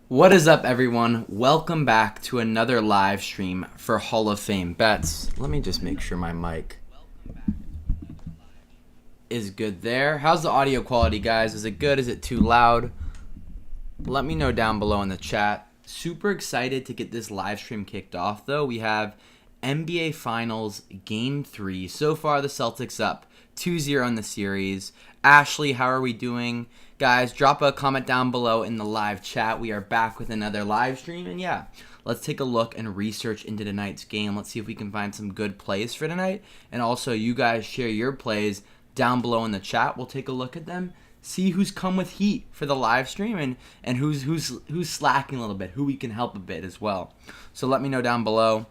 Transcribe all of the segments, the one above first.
What is up, everyone? Welcome back to another live stream for Hall of Fame bets. Let me just make sure my mic is good there. How's the audio quality, guys? Is it good? Is it too loud? Let me know down below in the chat. Super excited to get this live stream kicked off, though. We have NBA Finals Game 3. So far, the Celtics up 2-0 in the series. Ashley, how are we doing? Guys, drop a comment down below in the live chat. We are back with another live stream. And yeah, let's take a look and research into tonight's game. Let's see if we can find some good plays for tonight. And also, you guys share your plays down below in the chat. We'll take a look at them. See who's come with heat for the live stream and who's slacking a little bit, who we can help a bit as well. So let me know down below.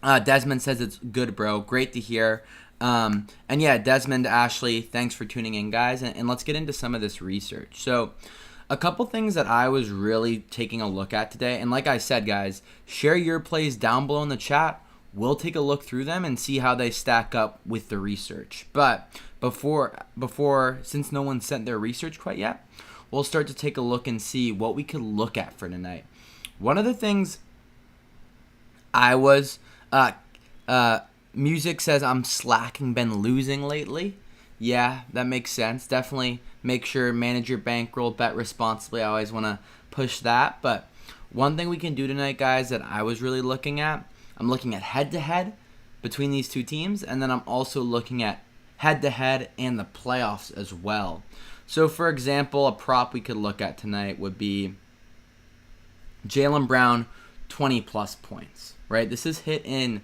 Desmond says it's good, bro. Great to hear. And yeah, Desmond, Ashley, thanks for tuning in, guys. And let's get into some of this research. So a couple things that I was really taking a look at today. And like I said, guys, share your plays down below in the chat. We'll take a look through them and see how they stack up with the research. But before, since no one sent their research quite yet, we'll start to take a look and see what we could look at for tonight. One of the things I was, Music says I'm slacking, been losing lately. Yeah, that makes sense. Definitely make sure manage your bankroll, bet responsibly. I always want to push that. But one thing we can do tonight, guys, that I was really looking at, I'm looking at head-to-head between these two teams, and then I'm also looking at head-to-head and the playoffs as well. So, for example, a prop we could look at tonight would be Jaylen Brown, 20-plus points, right? This is hit in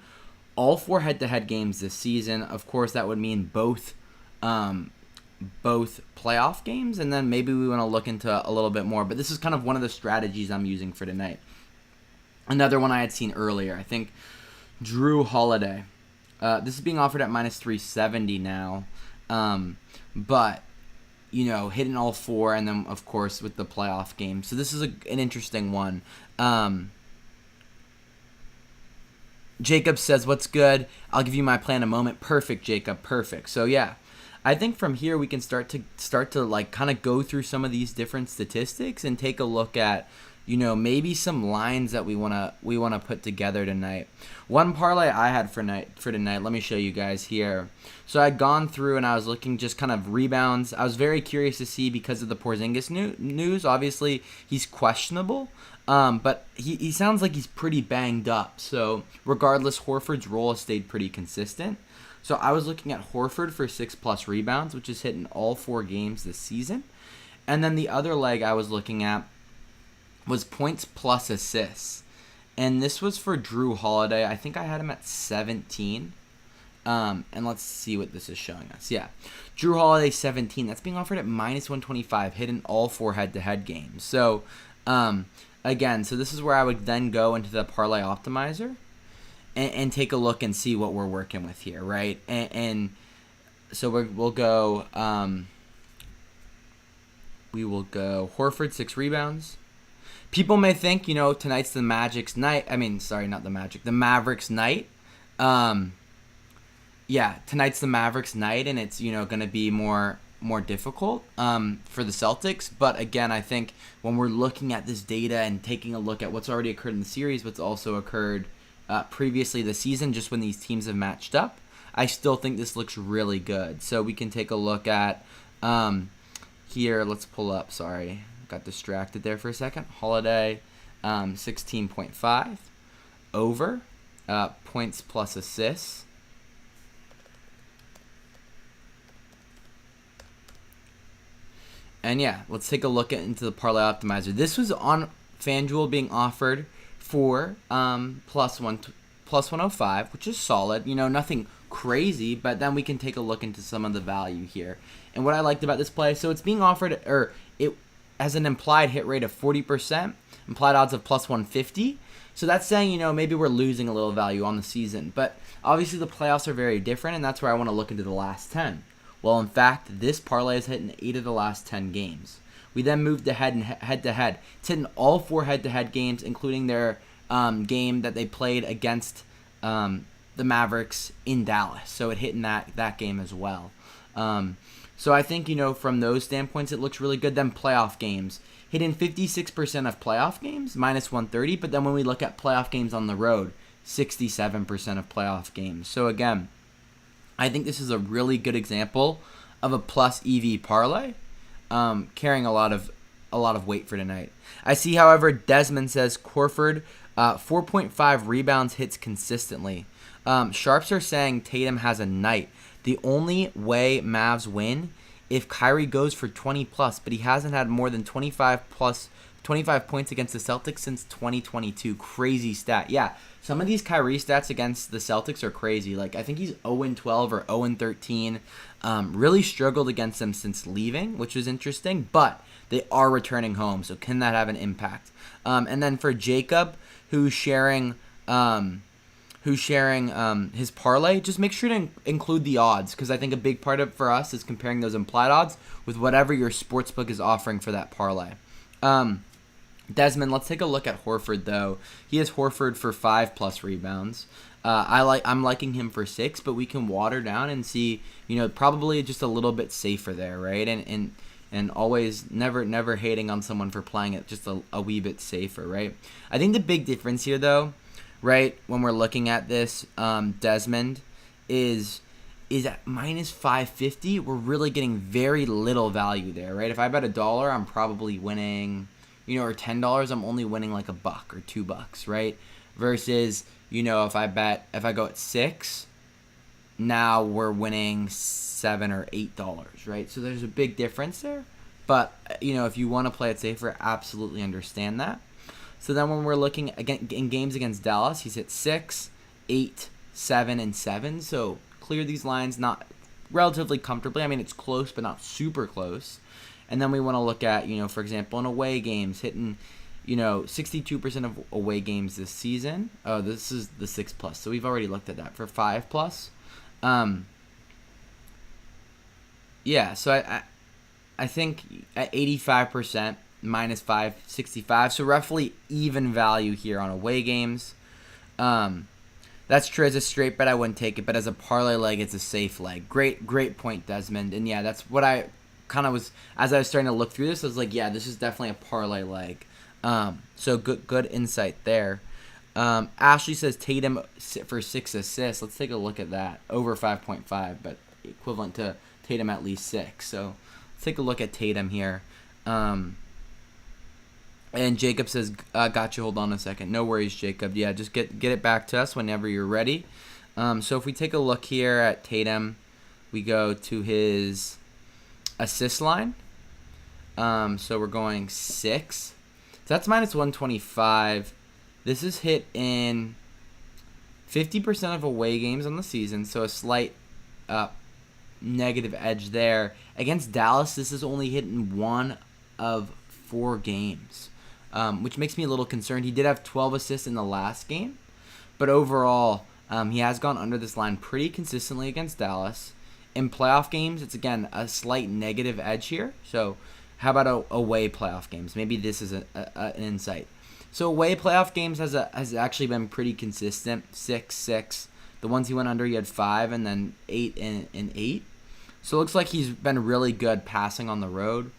all 4 head-to-head games this season. Of course, that would mean both playoff games, and then maybe we want to look into a little bit more. But this is kind of one of the strategies I'm using for tonight. Another one I had seen earlier, I think Drew Holiday. This is being offered at minus 370 now. But, you know, hitting all 4, and then, of course, with the playoff game. So this is an interesting one. Jacob says, what's good? I'll give you my plan in a moment. Perfect, Jacob. Perfect. So, yeah. I think from here we can start to like kind of go through some of these different statistics and take a look at, you know, maybe some lines that we wanna put together tonight. One parlay I had for tonight, let me show you guys here. So I'd gone through and I was looking just kind of rebounds. I was very curious to see because of the Porzingis news. Obviously, he's questionable, but he sounds like he's pretty banged up. So regardless, Horford's role has stayed pretty consistent. So I was looking at Horford for 6+ rebounds, which is hit in all 4 games this season. And then the other leg I was looking at was points plus assists. And this was for Drew Holiday. I think I had him at 17. And let's see what this is showing us. Yeah. Drew Holiday, 17. That's being offered at minus 125, hit in all 4 head-to-head games. So, again, so this is where I would then go into the parlay optimizer and take a look and see what we're working with here, right? And so we'll go Horford, 6 rebounds. People may think, you know, tonight's the Magic's night. I mean, sorry, not the Magic. The Mavericks' night. Yeah, tonight's the Mavericks' night, and it's, you know, going to be more difficult for the Celtics. But, again, I think when we're looking at this data and taking a look at what's already occurred in the series, what's also occurred previously this season, just when these teams have matched up, I still think this looks really good. So we can take a look at here. Let's pull up. Sorry. Got distracted there for a second. Holiday, 16.5 over points plus assists. And yeah, let's take a look into the parlay optimizer. This was on FanDuel being offered for plus 105, which is solid. You know, nothing crazy, but then we can take a look into some of the value here. And what I liked about this play, so it's being offered, or it has an implied hit rate of 40%, implied odds of plus 150. So that's saying, you know, maybe we're losing a little value on the season. But obviously the playoffs are very different, and that's where I want to look into the last 10. Well, in fact, this parlay has hit in 8 of the last 10 games. We then moved ahead and head-to-head. It's hit in all 4 head-to-head games, including their game that they played against the Mavericks in Dallas. So it hit in that game as well. So I think, from those standpoints, it looks really good. Then playoff games. Hitting 56% of playoff games, minus 130. But then when we look at playoff games on the road, 67% of playoff games. So again, I think this is a really good example of a plus EV parlay, carrying a lot of weight for tonight. I see, however, Desmond says Horford, 4.5 rebounds, hits consistently. Sharps are saying Tatum has a night. The only way Mavs win if Kyrie goes for 20 plus, but he hasn't had more than 25 points against the Celtics since 2022. Crazy stat. Yeah, some of these Kyrie stats against the Celtics are crazy. Like, I think he's 0-12 or 0-13. Really struggled against them since leaving, which was interesting, but they are returning home, so can that have an impact? And then for Jacob, who's sharing his parlay, just make sure to include the odds, because I think a big part of for us is comparing those implied odds with whatever your sportsbook is offering for that parlay. Desmond, let's take a look at Horford, though. He has Horford for 5+ rebounds. I'm liking him for 6, but we can water down and see, probably just a little bit safer there, right? And always never hating on someone for playing it just a wee bit safer, right? I think the big difference here, though, right, when we're looking at this, Desmond, is at minus 550. We're really getting very little value there, right? If I bet $1, I'm probably winning, or $10, I'm only winning like $1 or $2, right? Versus, if I go at 6, now we're winning $7 or $8, right? So there's a big difference there. But, if you want to play it safer, absolutely understand that. So then when we're looking again in games against Dallas, he's hit 6, 8, 7, and 7. So clear these lines not relatively comfortably. I mean, it's close, but not super close. And then we want to look at, for example, in away games, hitting, 62% of away games this season. Oh, this is the 6+. So we've already looked at that for 5+. Yeah, so I think at 85%, minus 565, so roughly even value here on away games. That's true. As a straight bet, I wouldn't take it, but as a parlay leg, it's a safe leg. Great point, Desmond. And yeah, that's what I kind of was, as I was starting to look through this, I was like, yeah, this is definitely a parlay leg. So good insight there. Ashley says Tatum for 6 assists. Let's take a look at that. Over 5.5, but equivalent to Tatum at least 6. So let's take a look at Tatum here. And Jacob says, got you, hold on a second. No worries, Jacob. Yeah, just get it back to us whenever you're ready. So if we take a look here at Tatum, we go to his assist line. So we're going 6. So that's minus 125. This is hit in 50% of away games on the season, so a slight negative edge there. Against Dallas, this is only hit in 1 of 4 games. Which makes me a little concerned. He did have 12 assists in the last game, but overall, he has gone under this line pretty consistently against Dallas. In playoff games, it's, again, a slight negative edge here. So how about away playoff games? Maybe this is an insight. So away playoff games has actually been pretty consistent. 6, 6. The ones he went under, he had 5, and then 8 and 8. So it looks like he's been really good passing on the road.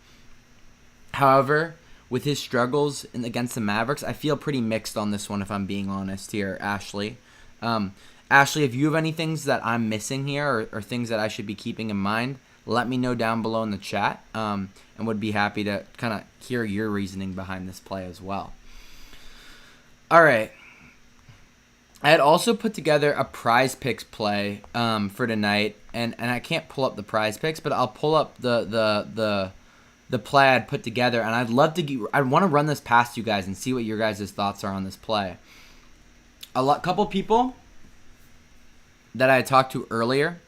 However, with his struggles against the Mavericks, I feel pretty mixed on this one, if I'm being honest here, Ashley. Ashley, if you have any things that I'm missing here or things that I should be keeping in mind, let me know down below in the chat, and would be happy to kind of hear your reasoning behind this play as well. All right. I had also put together a prize picks play for tonight, and I can't pull up the prize picks, but I'll pull up the play I'd put together, and I want to run this past you guys and see what your guys' thoughts are on this play. Couple people that I talked to earlier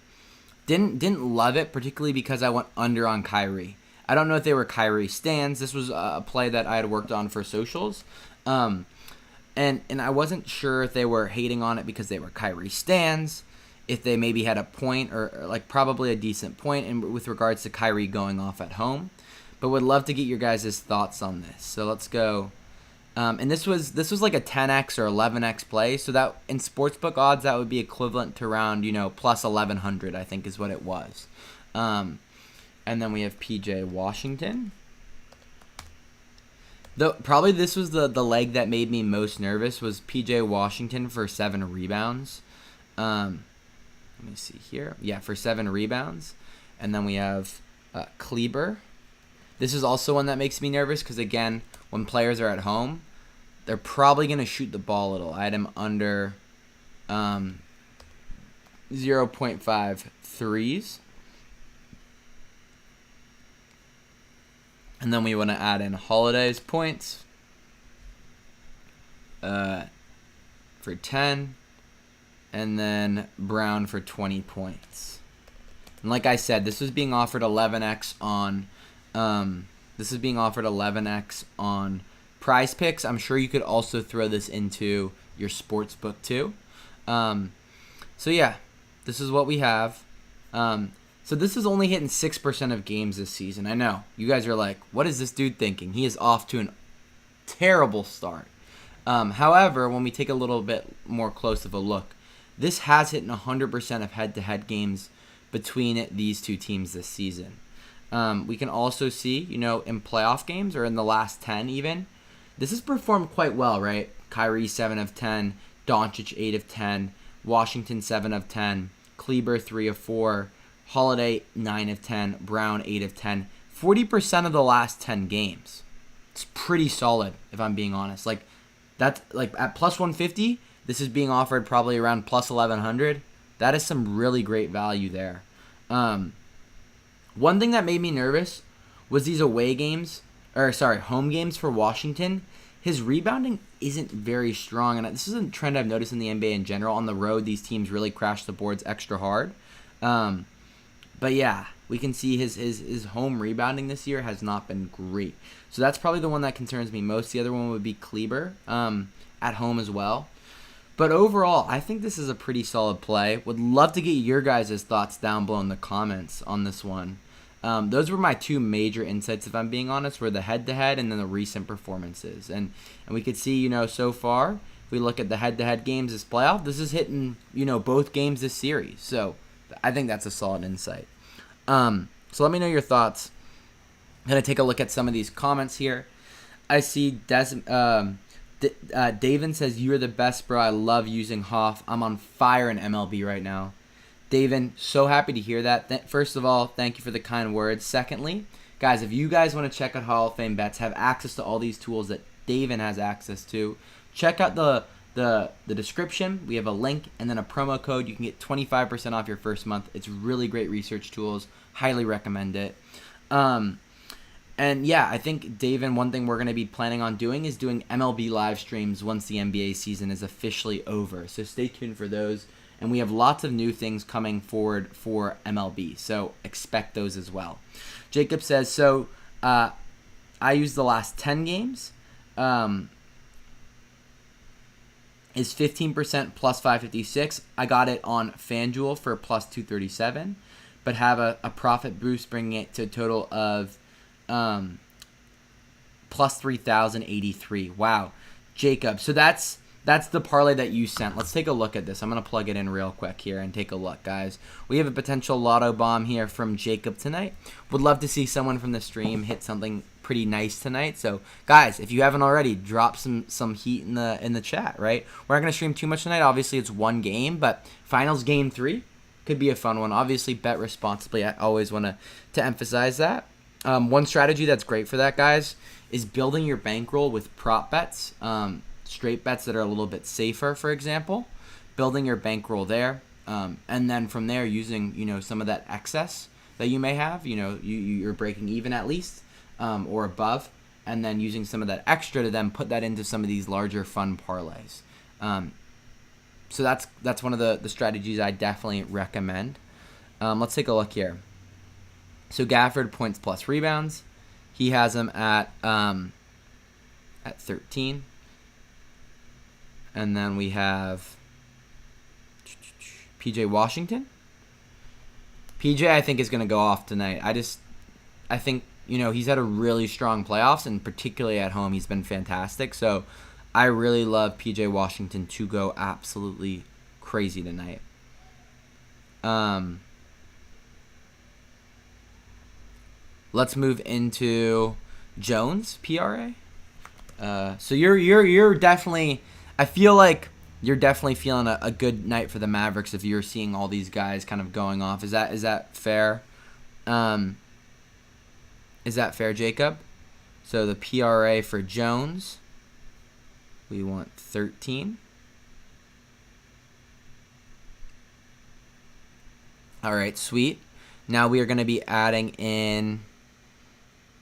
didn't love it, particularly because I went under on Kyrie. I don't know if they were Kyrie stans. This was a play that I had worked on for socials, and I wasn't sure if they were hating on it because they were Kyrie stans, if they maybe had a point or like probably a decent point with regards to Kyrie going off at home. But would love to get your guys' thoughts on this. So let's go. And this was like a 10x or 11x play. So that in sportsbook odds, that would be equivalent to around, plus 1,100, I think is what it was. And then we have PJ Washington. Probably this was the leg that made me most nervous was PJ Washington for 7 rebounds. Let me see here. Yeah, for 7 rebounds. And then we have Kleber. This is also one that makes me nervous because, again, when players are at home, they're probably going to shoot the ball a little. I had him under 0.5 threes. And then we want to add in Holiday's points for 10. And then Brown for 20 points. And like I said, this was being offered 11x on Prize Picks. I'm sure you could also throw this into your sports book too. So yeah, this is what we have. So this is only hitting 6% of games this season. I know. You guys are like, what is this dude thinking? He is off to a terrible start. However, when we take a little bit more close of a look, this has hit 100% of head-to-head games between these two teams this season. We can also see, in playoff games or in the last 10 even, this has performed quite well, right? Kyrie 7 of 10, Doncic 8 of 10, Washington 7 of 10, Kleber 3 of 4, Holiday 9 of 10, Brown 8 of 10. 40% of the last 10 games. It's pretty solid, if I'm being honest. That's at plus 150, this is being offered probably around plus 1100. That is some really great value there. One thing that made me nervous was these home games for Washington. His rebounding isn't very strong, and this is a trend I've noticed in the NBA in general. On the road, these teams really crash the boards extra hard. But yeah, we can see his home rebounding this year has not been great. So that's probably the one that concerns me most. The other one would be Kleber at home as well. But overall, I think this is a pretty solid play. Would love to get your guys' thoughts down below in the comments on this one. Those were my 2 major insights, if I'm being honest, were the head-to-head and then the recent performances. And we could see, so far, if we look at the head-to-head games this playoff, this is hitting, both games this series. So I think that's a solid insight. So let me know your thoughts. I'm going to take a look at some of these comments here. I see Davin says, "You're the best, bro. I love using Hoff. I'm on fire in MLB right now." Davin, so happy to hear that. First of all, thank you for the kind words. Secondly, guys, if you guys want to check out Hall of Fame bets, have access to all these tools that Davin has access to, check out the description. We have a link and then a promo code. You can get 25% off your first month. It's really great research tools. Highly recommend it. And yeah, I think, Davin, one thing we're going to be planning on doing is doing MLB live streams once the NBA season is officially over. So stay tuned for those. And we have lots of new things coming forward for MLB. So expect those as well. Jacob says, so I used the last 10 games. Is 15% plus 556. I got it on FanDuel for plus 237, but have a profit boost bringing it to a total of plus 3,083. Wow. Jacob, so that's the parlay that you sent. Let's take a look at this. I'm going to plug it in real quick here and take a look, guys. We have a potential lotto bomb here from Jacob tonight. Would love to see someone from the stream hit something pretty nice tonight. So, guys, if you haven't already, drop some heat in the chat, right? We're not going to stream too much tonight. Obviously, it's one game, but finals game 3 could be a fun one. Obviously, bet responsibly. I always want to emphasize that. One strategy that's great for that, guys, is building your bankroll with prop bets. Straight bets that are a little bit safer, for example, building your bankroll there, and then from there using some of that excess that you may have, you're breaking even at least or above, and then using some of that extra to then put that into some of these larger fun parlays. So that's one of the strategies I definitely recommend. Let's take a look here. So Gafford points plus rebounds, he has him at 13. And then we have PJ Washington. PJ, I think, is going to go off tonight. I think, he's had a really strong playoffs, and particularly at home, he's been fantastic. So I really love PJ Washington to go absolutely crazy tonight. let's move into Jones PRA. So you're definitely. I feel like you're definitely feeling a good night for the Mavericks if you're seeing all these guys kind of going off. Is that fair? Is that fair, Jacob? So the PRA for Jones, we want 13. All right, sweet. Now we are going to be adding in,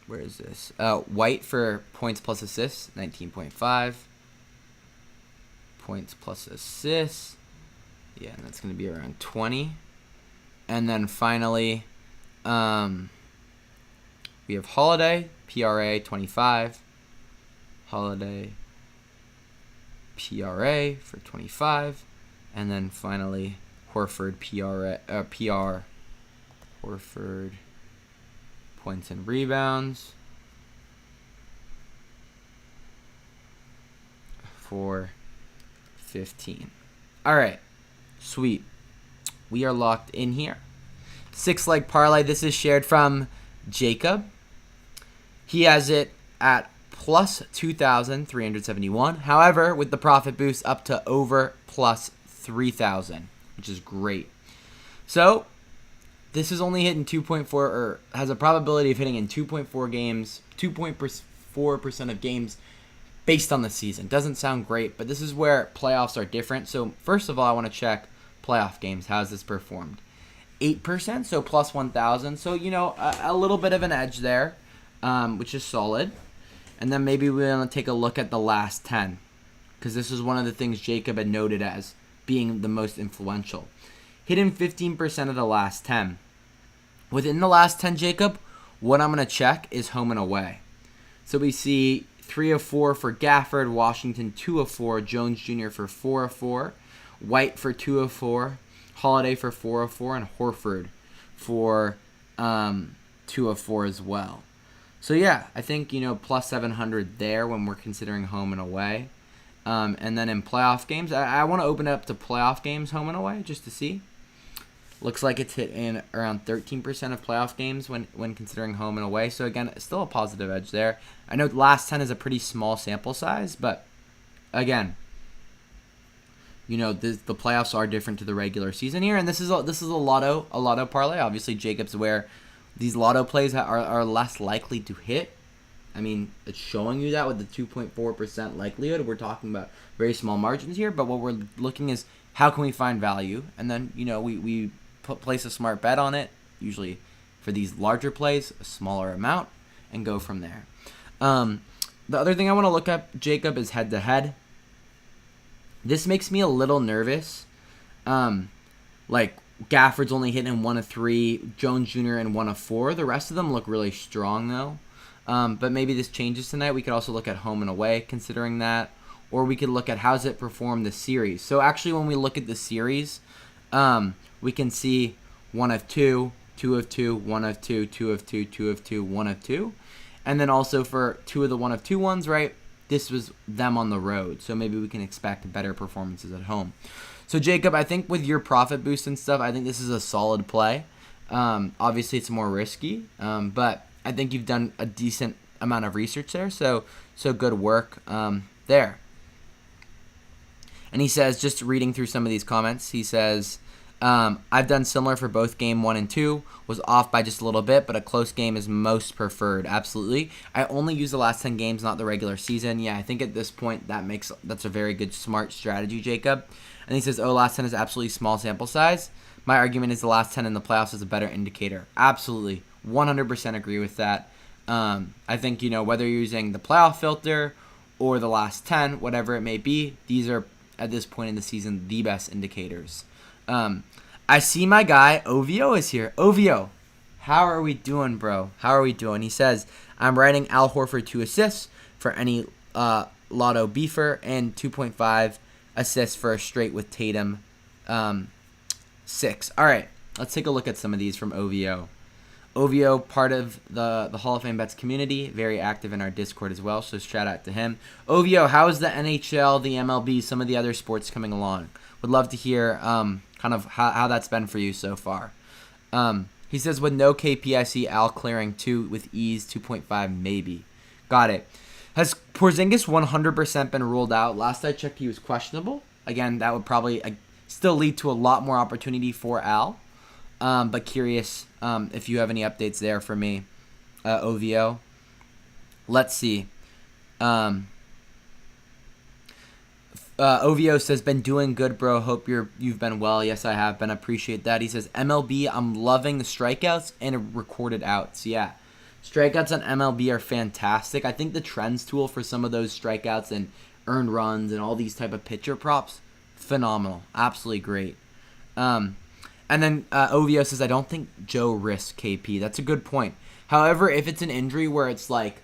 where is this? White for points plus assists, 19.5. Points plus assists. Yeah, and that's going to be around 20. And then finally, we have Holiday, PRA 25. Holiday, PRA for 25. And then finally, Horford, PR. Horford, points and rebounds for 15. All right, sweet. We are locked in here. 6-leg parlay. This is shared from Jacob. He has it at plus 2,371. However, with the profit boost up to over plus 3,000, which is great. So this is only hitting 2.4, or has a probability of hitting in 2.4 games, 2.4% of games based on the season. Doesn't sound great, but this is where playoffs are different. So first of all, I want to check playoff games. How's this performed? 8%, so plus 1,000. So, a little bit of an edge there, which is solid. And then maybe we're going to take a look at the last 10, because this is one of the things Jacob had noted as being the most influential. Hitting 15% of the last 10. Within the last 10, Jacob, what I'm going to check is home and away. So we see 3 of 4 for Gafford, Washington 2 of 4, Jones Jr. for 4 of 4, White for 2 of 4, Holiday for 4 of 4, and Horford for 2 of 4 as well. So yeah, I think, plus 700 there when we're considering home and away. And then in playoff games, I want to open it up to playoff games home and away just to see. Looks like it's hit in around 13% of playoff games when considering home and away. So again, still a positive edge there. I know the last 10 is a pretty small sample size, but again, the playoffs are different to the regular season here, and this is a lotto parlay. Obviously, Jacob's aware these lotto plays are less likely to hit. I mean, it's showing you that with the 2.4% likelihood. We're talking about very small margins here, but what we're looking is how can we find value, and then we place a smart bet on it. Usually, for these larger plays, a smaller amount, and go from there. The other thing I want to look at, Jacob, is head-to-head. This makes me a little nervous. Like Gafford's only hitting in 1 of 3, Jones Jr. in 1 of 4. The rest of them look really strong though. But maybe this changes tonight. We could also look at home and away, considering that, or we could look at how's it perform the series. So actually, when we look at the series, we can see 1 of 2, 2 of 2, 1 of 2, 2 of 2, 2 of 2, 1 of 2, and then also for 2 of the 1 of 2 ones, right? This was them on the road, so maybe we can expect better performances at home. So Jacob, I think with your profit boost and stuff, I think this is a solid play. Obviously, it's more risky, but I think you've done a decent amount of research there, so good work there. And he says, just reading through some of these comments, he says, I've done similar for both game 1 and 2, was off by just a little bit, but a close game is most preferred. Absolutely. I only use the last 10 games, not the regular season. Yeah, I think at this point that's a very good, smart strategy, Jacob. And he says, last 10 is absolutely small sample size. My argument is the last 10 in the playoffs is a better indicator. Absolutely. 100% agree with that. I think, whether you're using the playoff filter or the last 10, whatever it may be, these are, at this point in the season, the best indicators. I see my guy, OVO, is here. OVO, how are we doing, bro? How are we doing? He says, I'm writing Al Horford 2 assists for any lotto beefer and 2.5 assists for a straight with Tatum 6. All right, let's take a look at some of these from OVO. OVO, part of the Hall of Fame Bets community, very active in our Discord as well, so shout out to him. OVO, how is the NHL, the MLB, some of the other sports coming along? Would love to hear kind of how that's been for you so far. He says, with no KP, I see Al clearing 2 with ease, 2.5 maybe. Got it. Has Porzingis 100% been ruled out? Last I checked, he was questionable. Again, that would probably still lead to a lot more opportunity for Al. But curious if you have any updates there for me, OVO. Let's see. OVO says, been doing good, bro. Hope you've been well. Yes, I have been. Appreciate that. He says, MLB, I'm loving the strikeouts and recorded outs. Yeah, strikeouts on MLB are fantastic. I think the trends tool for some of those strikeouts and earned runs and all these type of pitcher props, phenomenal. Absolutely great. And then OVO says, I don't think Joe risks KP. That's a good point. However, if it's an injury where it's like,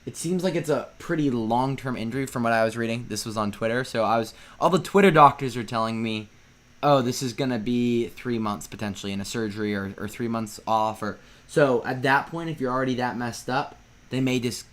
it seems like it's a pretty long-term injury from what I was reading. This was on Twitter. So all the Twitter doctors are telling me, oh, this is going to be 3 months potentially in a surgery or 3 months off. So at that point, if you're already that messed up, they may just,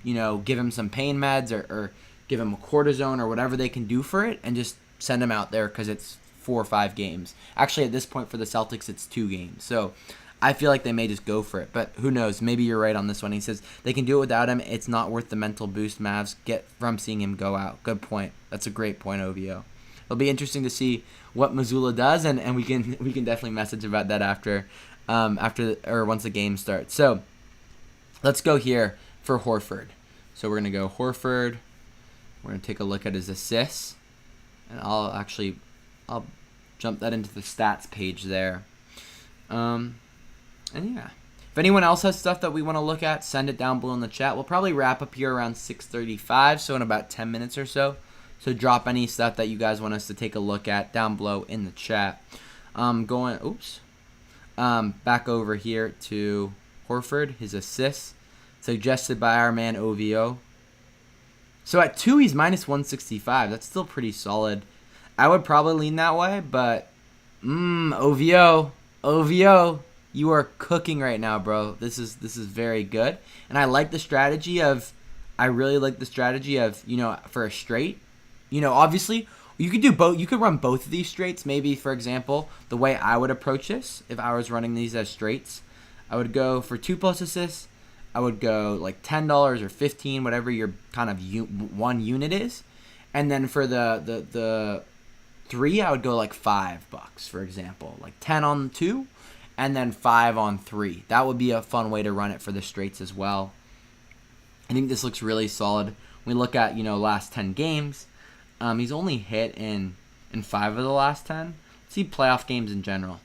give him some pain meds or give him a cortisone or whatever they can do for it and just send him out there because it's 4 or 5 games. Actually, at this point for the Celtics, it's 2 games. So I feel like they may just go for it, but who knows? Maybe you're right on this one. He says they can do it without him. It's not worth the mental boost Mavs get from seeing him go out. Good point. That's a great point, OVO. It'll be interesting to see what Mazzulla does, and we can definitely message about that after once the game starts. So let's go here for Horford. So we're gonna go Horford. We're gonna take a look at his assists, and I'll jump that into the stats page there. And yeah, if anyone else has stuff that we want to look at, send it down below in the chat. We'll probably wrap up here around 6:35, so in about 10 minutes or so. So drop any stuff that you guys want us to take a look at down below in the chat. Back over here to Horford, his assists, suggested by our man OVO. So at 2, he's minus 165. That's still pretty solid. I would probably lean that way, but OVO. You are cooking right now, bro. This is very good. And I like the strategy of for a straight. Obviously, you could do both. You could run both of these straights. Maybe, for example, the way I would approach this, if I was running these as straights, I would go for 2+ assists. I would go like $10 or $15, whatever your kind of one unit is. And then for the 3, I would go like $5, for example. Like 10 on 2. And then 5 on 3. That would be a fun way to run it for the straights as well. I think this looks really solid. We look at, last 10 games. He's only hit in 5 of the last 10. Let's see playoff games in general.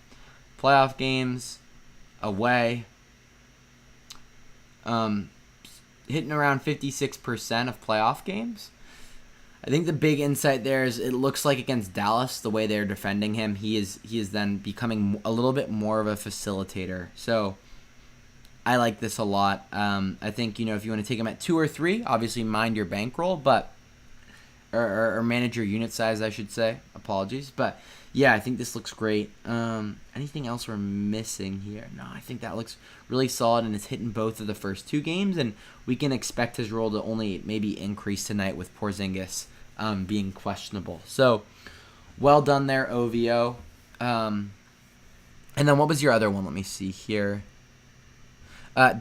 Playoff games, away. Hitting around 56% of playoff games. I think the big insight there is it looks like against Dallas, the way they're defending him, he is then becoming a little bit more of a facilitator. So I like this a lot. I think, if you want to take him at 2 or 3, obviously mind your bankroll, but or manage your unit size, I should say. Apologies. But yeah, I think this looks great. Anything else we're missing here? No, I think that looks really solid, and it's hitting both of the first 2 games, and we can expect his role to only maybe increase tonight with Porzingis being questionable. So, well done there, OVO. And then what was your other one? Let me see here.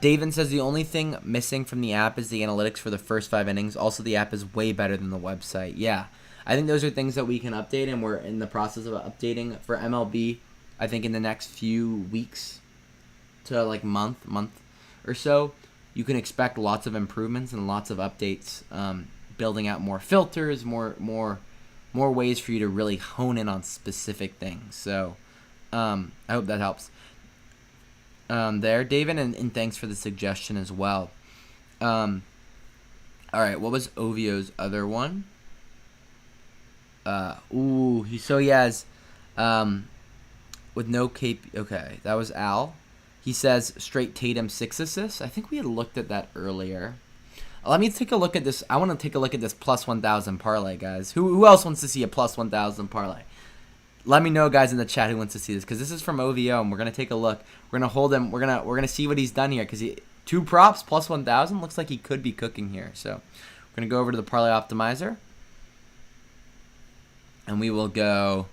David says the only thing missing from the app is the analytics for the first 5 innings. Also, the app is way better than the website. Yeah, I think those are things that we can update, and we're in the process of updating for MLB. I think in the next few weeks to like month or so, you can expect lots of improvements and lots of updates, building out more filters, more ways for you to really hone in on specific things. So I hope that helps. There, David, and thanks for the suggestion as well. All right, what was OVO's other one? He has with no cape. Okay, that was Al. He says straight Tatum 6 assists. I think we had looked at that earlier. Let me take a look at this. I want to take a look at this plus 1,000 parlay, guys. Who else wants to see a plus 1,000 parlay? Let me know, guys, in the chat who wants to see this, because this is from OVO, and we're gonna take a look. We're gonna hold him. We're gonna see what he's done here, because 2 props plus 1,000 looks like he could be cooking here. So we're gonna go over to the parlay optimizer, and we will go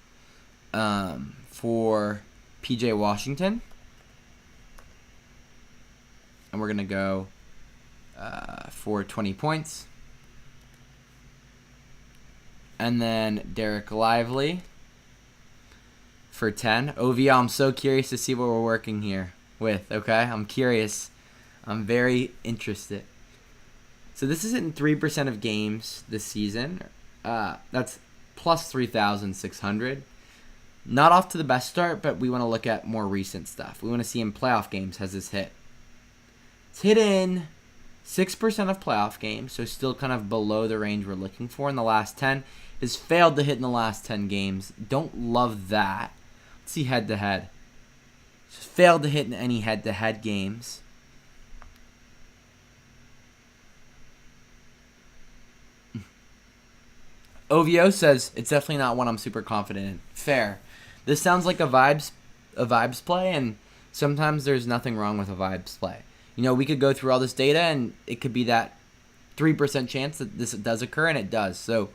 for PJ Washington. and we're going to go for 20 points. And then Derek Lively for 10. OVL, I'm so curious to see what we're working here with, okay? I'm curious. I'm very interested. So this is in 3% of games this season. That's plus 3,600. Not off to the best start, but we want to look at more recent stuff. We want to see in playoff games, has this hit? It's hit in 6% of playoff games, so still kind of below the range we're looking for in the last 10. Has failed to hit in the last 10 games. Don't love that. Let's see head-to-head. Failed to hit in any head-to-head games. OVO says it's definitely not one I'm super confident in. Fair. This sounds like a vibes play, and sometimes there's nothing wrong with a vibes play. You know, we could go through all this data, and it could be that 3% chance that this does occur, and it does. So,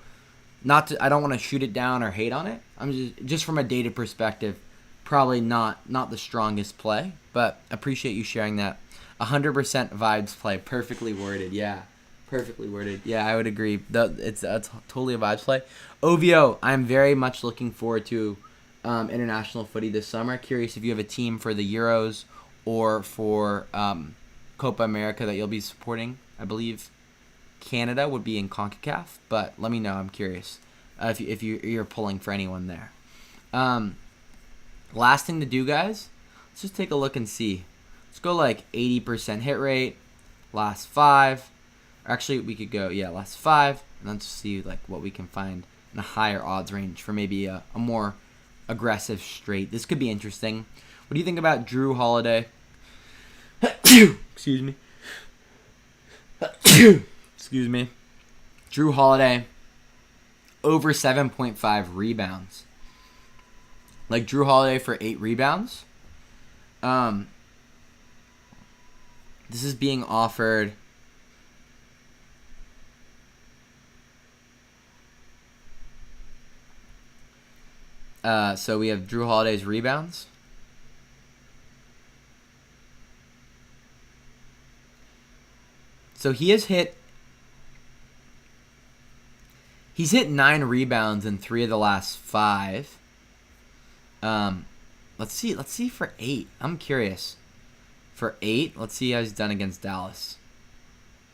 I don't want to shoot it down or hate on it. I'm just from a data perspective, probably not the strongest play, but appreciate you sharing that. 100% vibes play, perfectly worded. Yeah. Perfectly worded. Yeah, I would agree. It's totally a vibes play. OVO, I'm very much looking forward to international footy this summer. Curious if you have a team for the Euros or for Copa America that you'll be supporting. I believe Canada would be in CONCACAF, but let me know. I'm curious if you're pulling for anyone there. Last thing to do, guys, let's just take a look and see. Let's go like 80% hit rate, last 5. Actually, we could go, last 5, and then just see like what we can find in a higher odds range for maybe a more aggressive straight. This could be interesting. What do you think about Drew Holiday? Excuse me. Excuse me. Drew Holiday, over 7.5 rebounds. Like Drew Holiday for 8 rebounds. This is being offered... So we have Drew Holiday's rebounds. So he's hit 9 rebounds in 3 of the last 5. Let's see for 8. I'm curious. For 8, let's see how he's done against Dallas.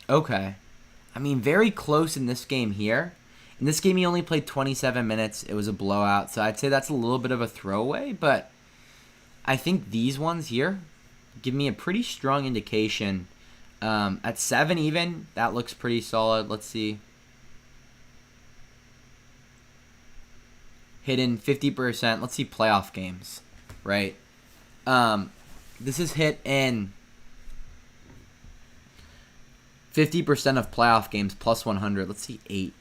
Okay. I mean, very close in this game here. In this game, he only played 27 minutes. It was a blowout, so I'd say that's a little bit of a throwaway, but I think these ones here give me a pretty strong indication. At 7 even, that looks pretty solid. Let's see. Hit in 50%. Let's see playoff games, right? This is hit in 50% of playoff games, plus 100. Let's see 8.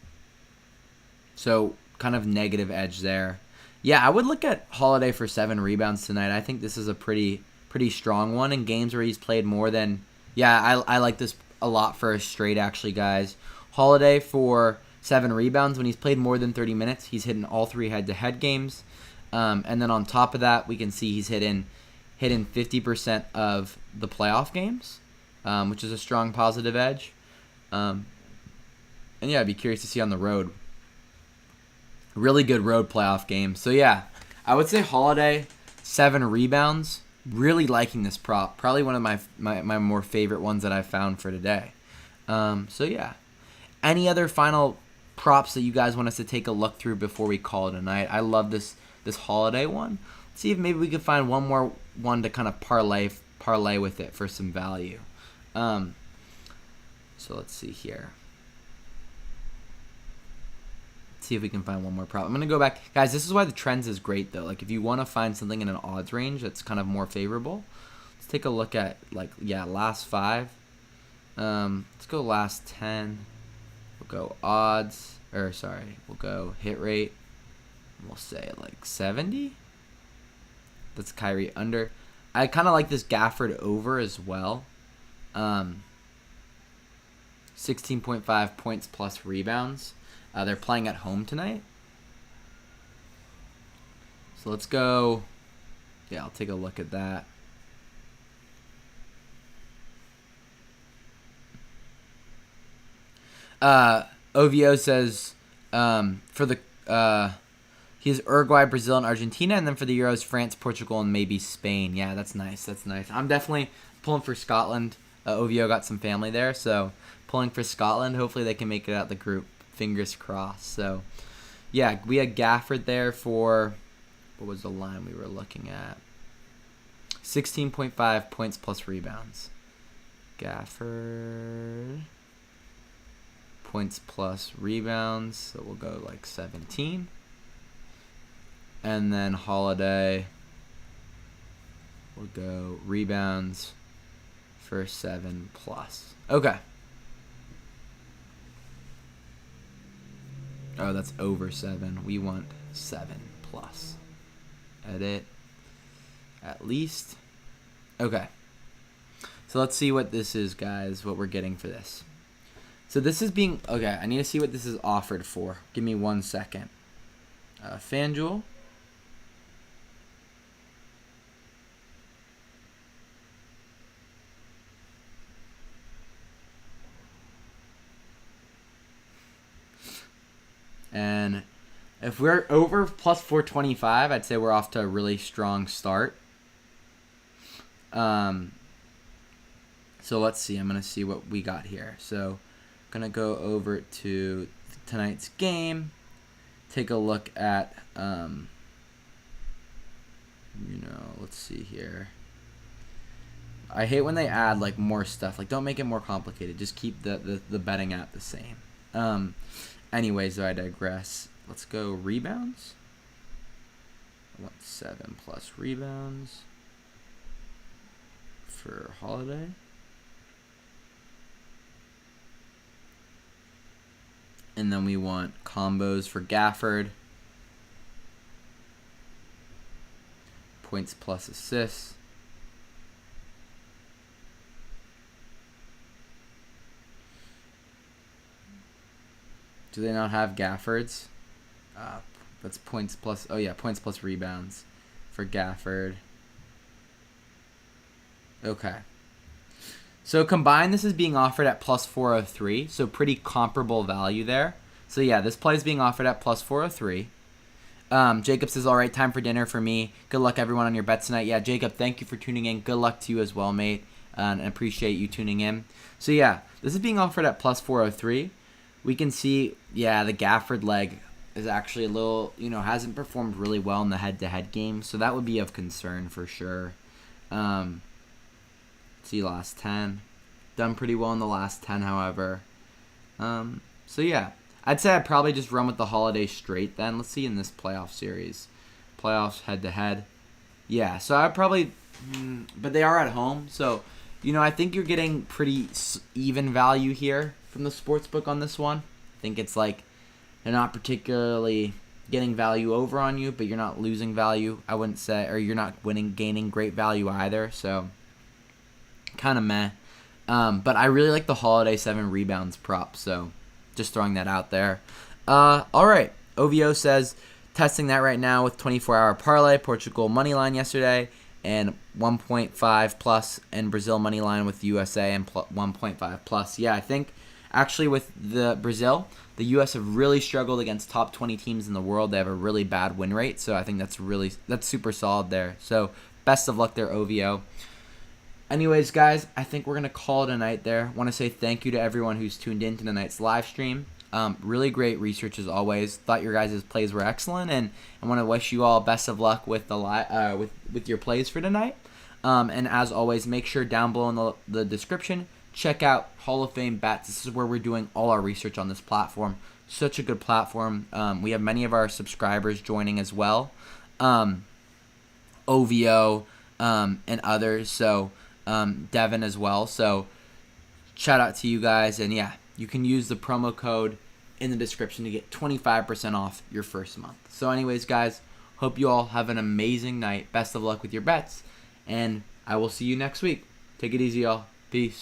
So, kind of negative edge there. Yeah, I would look at Holiday for 7 rebounds tonight. I think this is a pretty strong one in games where he's played more than... Yeah, I like this a lot for a straight, actually, guys. Holiday for 7 rebounds when he's played more than 30 minutes. He's hit in all 3 head-to-head games. And then on top of that, we can see he's hit in 50% of the playoff games, which is a strong positive edge. And yeah, I'd be curious to see on the road. Really good road playoff game. So yeah, I would say Holiday, 7 rebounds. Really liking this prop. Probably one of my more favorite ones that I've found for today. So yeah. Any other final props that you guys want us to take a look through before we call it a night? I love this Holiday one. Let's see if maybe we could find one more one to kind of parlay with it for some value. So let's see here. See if we can find one more prop. I'm going to go back. Guys, this is why the trends is great, though. Like, if you want to find something in an odds range that's kind of more favorable, let's take a look at, last 5. Let's go last 10. We'll go odds. We'll go hit rate. We'll say, 70. That's Kyrie under. I kind of like this Gafford over as well. 16.5 points plus rebounds. They're playing at home tonight. So let's go. Yeah, I'll take a look at that. OVO says for the he has Uruguay, Brazil, and Argentina, and then for the Euros, France, Portugal, and maybe Spain. Yeah, that's nice. That's nice. I'm definitely pulling for Scotland. OVO got some family there, so pulling for Scotland. Hopefully they can make it out the group. Fingers crossed. So, yeah, we had Gafford there for, what was the line we were looking at? 16.5 points plus rebounds. Gafford, points plus rebounds, so we'll go like 17. And then Holiday, we'll go rebounds for 7 plus. Okay. Oh, that's over 7. We want 7 plus. Edit. At least. Okay. So let's see what this is, guys, what we're getting for this. So this is being, okay, I need to see what this is offered for. Give me 1 second. FanDuel. And if we're over plus 425, I'd say we're off to a really strong start. So let's see. I'm going to see what we got here. So I'm going to go over to tonight's game. Take a look at, let's see here. I hate when they add, like, more stuff. Like, don't make it more complicated. Just keep the betting app the same. Anyways, though, I digress. Let's go rebounds. I want 7 plus rebounds for Holiday. And then we want combos for Gafford. Points plus assists. Do they not have Gafford's? That's points plus. Oh yeah, points plus rebounds for Gafford. Okay. So combined, this is being offered at plus 403. So pretty comparable value there. So yeah, this play is being offered at plus 403. Jacob says, all right, time for dinner for me. Good luck, everyone, on your bets tonight. Yeah, Jacob, thank you for tuning in. Good luck to you as well, mate. And appreciate you tuning in. So yeah, this is being offered at plus 403. We can see, yeah, the Gafford leg is actually a little, hasn't performed really well in the head-to-head game. So that would be of concern for sure. See, last 10. Done pretty well in the last 10, however. So yeah, I'd say I'd probably just run with the Holiday straight then. Let's see in this playoff series. Playoffs head-to-head. Yeah, so I'd probably, but they are at home. So, I think you're getting pretty even value here from the sportsbook on this one. I think it's like they're not particularly getting value over on you, but you're not losing value, I wouldn't say, or you're not gaining great value either. So kind of meh. But I really like the Holiday 7 rebounds prop, so just throwing that out there. All right. OVO says, testing that right now with 24-hour parlay, Portugal money line yesterday, and 1.5 plus, and Brazil money line with USA and 1.5 plus. Yeah, I think actually with the Brazil, the U.S. have really struggled against top 20 teams in the world. They have a really bad win rate, so I think that's super solid there. So best of luck there, OVO. Anyways, guys, I think we're going to call it a night there. Want to say thank you to everyone who's tuned in to tonight's live stream. Really great research as always. Thought your guys' plays were excellent, and I want to wish you all best of luck with with your plays for tonight. And as always, make sure down below in the description, check out Hall of Fame Bets. This is where we're doing all our research on this platform. Such a good platform. We have many of our subscribers joining as well. OVO and others. So Devin as well. So shout out to you guys. And yeah, you can use the promo code in the description to get 25% off your first month. So anyways, guys, hope you all have an amazing night. Best of luck with your bets. And I will see you next week. Take it easy, y'all. Peace.